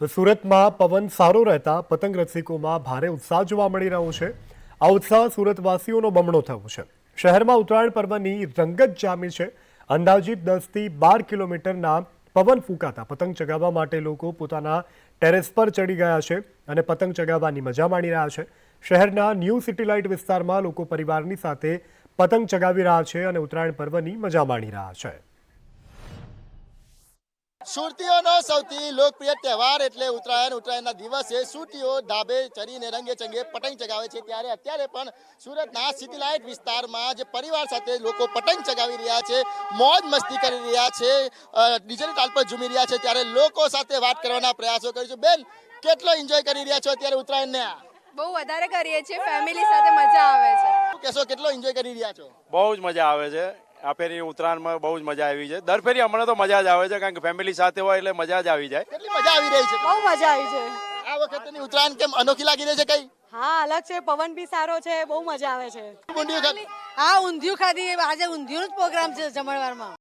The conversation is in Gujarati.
તો સુરતમાં પવન સારો રહેતા પતંગ રસિકોમાં ભારે ઉત્સાહ જોવા મળી રહ્યો છે। આ ઉત્સાહ સુરતવાસીઓનો બમણો થયો છે। શહેરમાં ઉત્તરાયણ પર્વની રંગત જામી છે। અંદાજિત 10 થી 12 કિલોમીટરના પવન ફૂંકાતા પતંગ ચગાવવા માટે લોકો પોતાના ટેરેસ પર ચડી ગયા છે અને પતંગ ચગાવવાની મજા માણી રહ્યા છે। શહેરના ન્યૂ સિટી લાઇટ વિસ્તારમાં લોકો પરિવારની સાથે પતંગ ચગાવી રહ્યા છે અને ઉત્તરાયણ પર્વની મજા માણી રહ્યા છે। સુરતીઓનો સૌથી લોકપ્રિય તહેવાર એટલે ઉત્તરાયણ। ઉત્તરાયણના દિવસે સુરતીઓ ધાબે ચડીને રંગે ચંગે પતંગ ચગાવે છે। ત્યારે અત્યારે પણ સુરતના સિટી લાઇટ વિસ્તારમાં જે પરિવાર સાથે લોકો પતંગ ચગાવી રહ્યા છે, મોજ મસ્તી કરી રહ્યા છે, ડીજેની તાલ પર ઝૂમી રહ્યા છે। ત્યારે લોકો સાથે વાત કરવાના પ્રયાસો કરીશું। બેન, કેટલો એન્જોય કરી રહ્યા છો અત્યારે ઉત્તરાયણને? બહુ વધારે કરીએ છીએ, ફેમિલી સાથે મજા આવે છે। શું કહેશો, કેટલો એન્જોય કરી રહ્યા છો? બહુ જ મજા આવે છે। આ ફેરી ઉત્તરાયણમાં બહુ જ મજા આવી છે। દર ફેરી હમણાં તો મજા જ આવે છે, કારણ કે ફેમિલી સાથે હોય એટલે મજા જ આવી જાય। કેટલી મજા આવી રહી છે? બહુ મજા આવી છે। આ વખતની ઉત્તરાયણ કેમ અનોખી લાગી રહી છે? કઈ હા, અલગ છે, પવન બી સારો છે, બહુ મજા આવે છે। ઊંધિયું ખાધું? હા, ઊંધિયું ખાધી, આજે ઊંધિયું જ પ્રોગ્રામ છે જમણવારમાં।